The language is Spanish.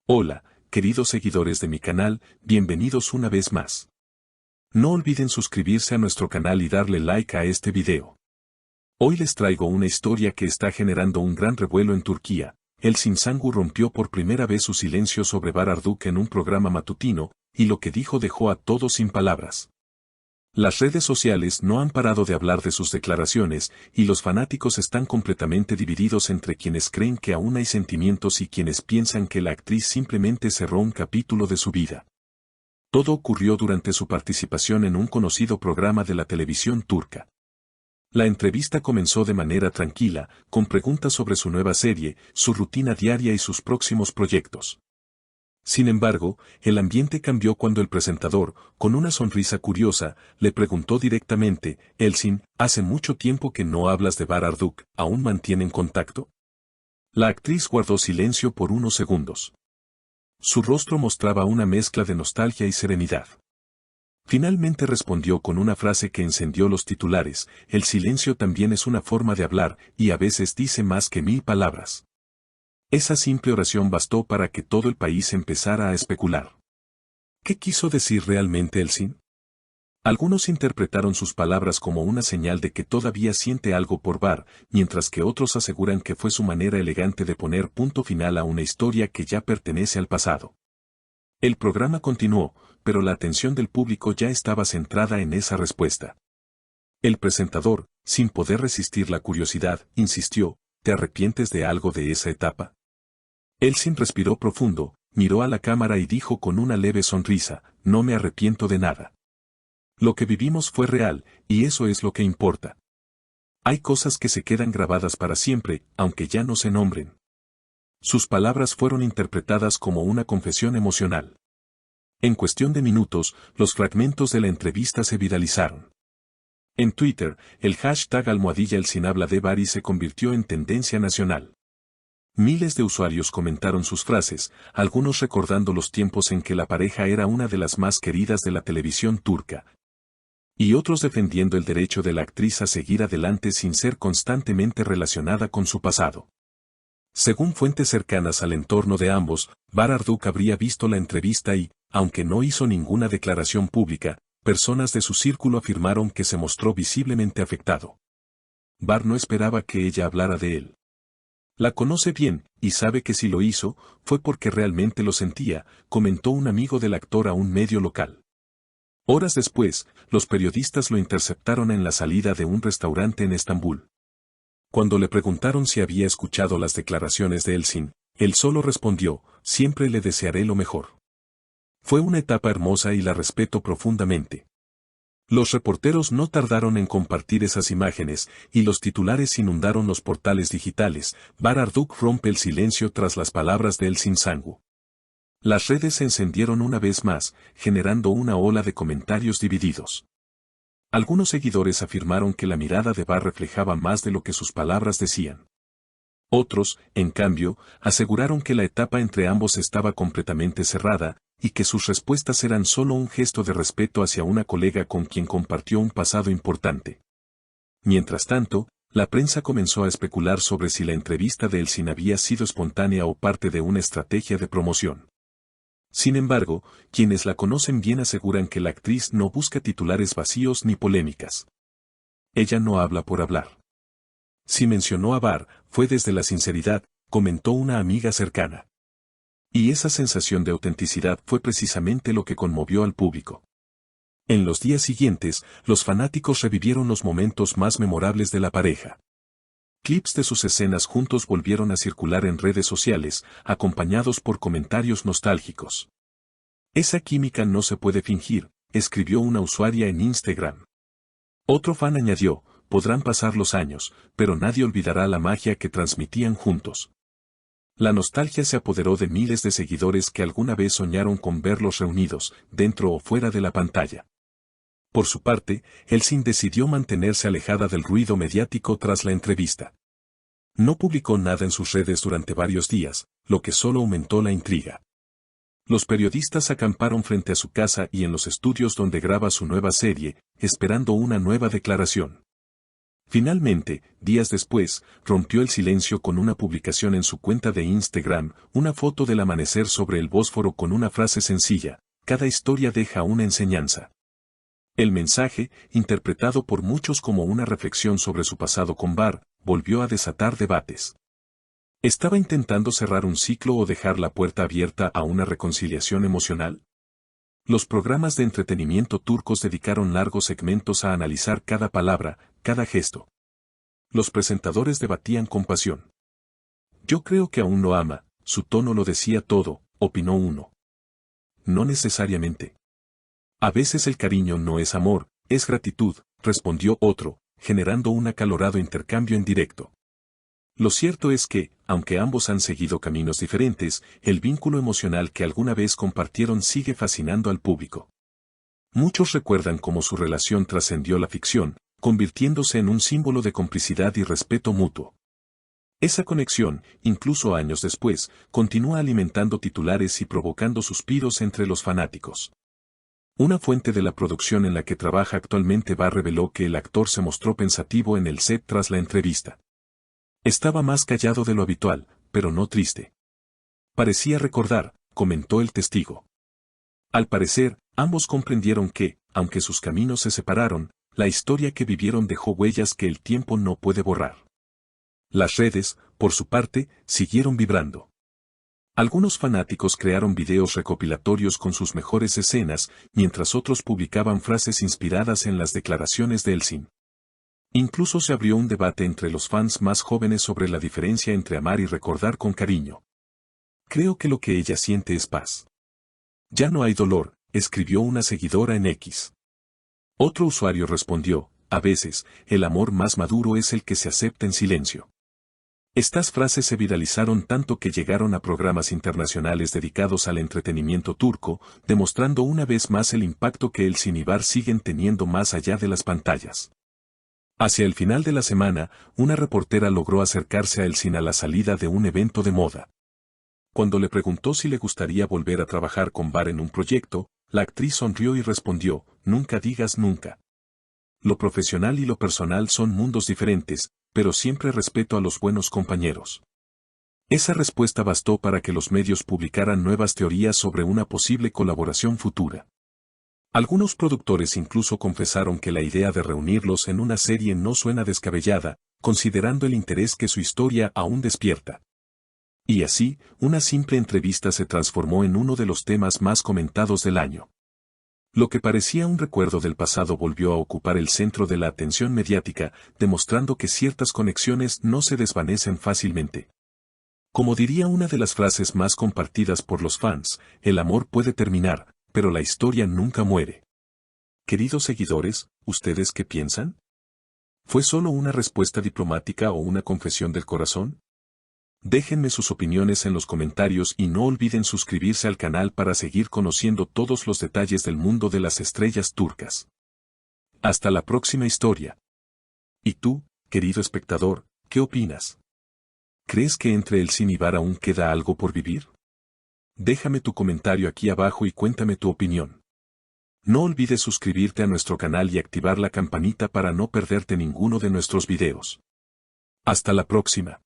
Hola, queridos seguidores de mi canal, bienvenidos una vez más. No olviden suscribirse a nuestro canal y darle like a este video. Hoy les traigo una historia que está generando un gran revuelo en Turquía. Elçin Sangu rompió por primera vez su silencio sobre Baraduk en un programa matutino, y lo que dijo dejó a todos sin palabras. Las redes sociales no han parado de hablar de sus declaraciones, y los fanáticos están completamente divididos entre quienes creen que aún hay sentimientos y quienes piensan que la actriz simplemente cerró un capítulo de su vida. Todo ocurrió durante su participación en un conocido programa de la televisión turca. La entrevista comenzó de manera tranquila, con preguntas sobre su nueva serie, su rutina diaria y sus próximos proyectos. Sin embargo, el ambiente cambió cuando el presentador, con una sonrisa curiosa, le preguntó directamente: Elçin, hace mucho tiempo que no hablas de Baraduk, ¿aún mantienen contacto? La actriz guardó silencio por unos segundos. Su rostro mostraba una mezcla de nostalgia y serenidad. Finalmente respondió con una frase que encendió los titulares: el silencio también es una forma de hablar, y a veces dice más que 1000 palabras. Esa simple oración bastó para que todo el país empezara a especular. ¿Qué quiso decir realmente Elçin? Algunos interpretaron sus palabras como una señal de que todavía siente algo por Bar, mientras que otros aseguran que fue su manera elegante de poner punto final a una historia que ya pertenece al pasado. El programa continuó, pero la atención del público ya estaba centrada en esa respuesta. El presentador, sin poder resistir la curiosidad, insistió: ¿te arrepientes de algo de esa etapa? Elçin respiró profundo, miró a la cámara y dijo con una leve sonrisa: no me arrepiento de nada. Lo que vivimos fue real, y eso es lo que importa. Hay cosas que se quedan grabadas para siempre, aunque ya no se nombren. Sus palabras fueron interpretadas como una confesión emocional. En cuestión de minutos, los fragmentos de la entrevista se viralizaron. En Twitter, el hashtag #ElçinHablaDeBari se convirtió en tendencia nacional. Miles de usuarios comentaron sus frases, algunos recordando los tiempos en que la pareja era una de las más queridas de la televisión turca, y otros defendiendo el derecho de la actriz a seguir adelante sin ser constantemente relacionada con su pasado. Según fuentes cercanas al entorno de ambos, Baraduk habría visto la entrevista y, aunque no hizo ninguna declaración pública, personas de su círculo afirmaron que se mostró visiblemente afectado. Bar no esperaba que ella hablara de él. La conoce bien, y sabe que si lo hizo, fue porque realmente lo sentía, comentó un amigo del actor a un medio local. Horas después, los periodistas lo interceptaron en la salida de un restaurante en Estambul. Cuando le preguntaron si había escuchado las declaraciones de Elçin, él solo respondió: siempre le desearé lo mejor. Fue una etapa hermosa y la respeto profundamente. Los reporteros no tardaron en compartir esas imágenes, y los titulares inundaron los portales digitales. Baraduk rompe el silencio tras las palabras de Elçin Sangu. Las redes se encendieron una vez más, generando una ola de comentarios divididos. Algunos seguidores afirmaron que la mirada de Bar reflejaba más de lo que sus palabras decían. Otros, en cambio, aseguraron que la etapa entre ambos estaba completamente cerrada, y que sus respuestas eran solo un gesto de respeto hacia una colega con quien compartió un pasado importante. Mientras tanto, la prensa comenzó a especular sobre si la entrevista de Elçin había sido espontánea o parte de una estrategia de promoción. Sin embargo, quienes la conocen bien aseguran que la actriz no busca titulares vacíos ni polémicas. Ella no habla por hablar. Si mencionó a Bar, fue desde la sinceridad, comentó una amiga cercana. Y esa sensación de autenticidad fue precisamente lo que conmovió al público. En los días siguientes, los fanáticos revivieron los momentos más memorables de la pareja. Clips de sus escenas juntos volvieron a circular en redes sociales, acompañados por comentarios nostálgicos. Esa química no se puede fingir, escribió una usuaria en Instagram. Otro fan añadió: podrán pasar los años, pero nadie olvidará la magia que transmitían juntos. La nostalgia se apoderó de miles de seguidores que alguna vez soñaron con verlos reunidos, dentro o fuera de la pantalla. Por su parte, Elçin decidió mantenerse alejada del ruido mediático tras la entrevista. No publicó nada en sus redes durante varios días, lo que solo aumentó la intriga. Los periodistas acamparon frente a su casa y en los estudios donde graba su nueva serie, esperando una nueva declaración. Finalmente, días después, rompió el silencio con una publicación en su cuenta de Instagram, una foto del amanecer sobre el Bósforo con una frase sencilla: cada historia deja una enseñanza. El mensaje, interpretado por muchos como una reflexión sobre su pasado con Bar, volvió a desatar debates. ¿Estaba intentando cerrar un ciclo o dejar la puerta abierta a una reconciliación emocional? Los programas de entretenimiento turcos dedicaron largos segmentos a analizar cada palabra, cada gesto. Los presentadores debatían con pasión. Yo creo que aún lo ama, su tono lo decía todo, opinó uno. No necesariamente. A veces el cariño no es amor, es gratitud, respondió otro, generando un acalorado intercambio en directo. Lo cierto es que, aunque ambos han seguido caminos diferentes, el vínculo emocional que alguna vez compartieron sigue fascinando al público. Muchos recuerdan cómo su relación trascendió la ficción, convirtiéndose en un símbolo de complicidad y respeto mutuo. Esa conexión, incluso años después, continúa alimentando titulares y provocando suspiros entre los fanáticos. Una fuente de la producción en la que trabaja actualmente Bar reveló que el actor se mostró pensativo en el set tras la entrevista. Estaba más callado de lo habitual, pero no triste. Parecía recordar, comentó el testigo. Al parecer, ambos comprendieron que, aunque sus caminos se separaron, la historia que vivieron dejó huellas que el tiempo no puede borrar. Las redes, por su parte, siguieron vibrando. Algunos fanáticos crearon videos recopilatorios con sus mejores escenas, mientras otros publicaban frases inspiradas en las declaraciones de Elçin. Incluso se abrió un debate entre los fans más jóvenes sobre la diferencia entre amar y recordar con cariño. Creo que lo que ella siente es paz. Ya no hay dolor, escribió una seguidora en X. Otro usuario respondió: a veces, el amor más maduro es el que se acepta en silencio. Estas frases se viralizaron tanto que llegaron a programas internacionales dedicados al entretenimiento turco, demostrando una vez más el impacto que Elçin y Bar siguen teniendo más allá de las pantallas. Hacia el final de la semana, una reportera logró acercarse a Elçin a la salida de un evento de moda. Cuando le preguntó si le gustaría volver a trabajar con Bar en un proyecto, la actriz sonrió y respondió: nunca digas nunca. Lo profesional y lo personal son mundos diferentes, pero siempre respeto a los buenos compañeros. Esa respuesta bastó para que los medios publicaran nuevas teorías sobre una posible colaboración futura. Algunos productores incluso confesaron que la idea de reunirlos en una serie no suena descabellada, considerando el interés que su historia aún despierta. Y así, una simple entrevista se transformó en uno de los temas más comentados del año. Lo que parecía un recuerdo del pasado volvió a ocupar el centro de la atención mediática, demostrando que ciertas conexiones no se desvanecen fácilmente. Como diría una de las frases más compartidas por los fans, el amor puede terminar, pero la historia nunca muere. Queridos seguidores, ¿ustedes qué piensan? ¿Fue solo una respuesta diplomática o una confesión del corazón? Déjenme sus opiniones en los comentarios y no olviden suscribirse al canal para seguir conociendo todos los detalles del mundo de las estrellas turcas. Hasta la próxima historia. ¿Y tú, querido espectador, qué opinas? ¿Crees que entre Elçin y Bar aún queda algo por vivir? Déjame tu comentario aquí abajo y cuéntame tu opinión. No olvides suscribirte a nuestro canal y activar la campanita para no perderte ninguno de nuestros videos. Hasta la próxima.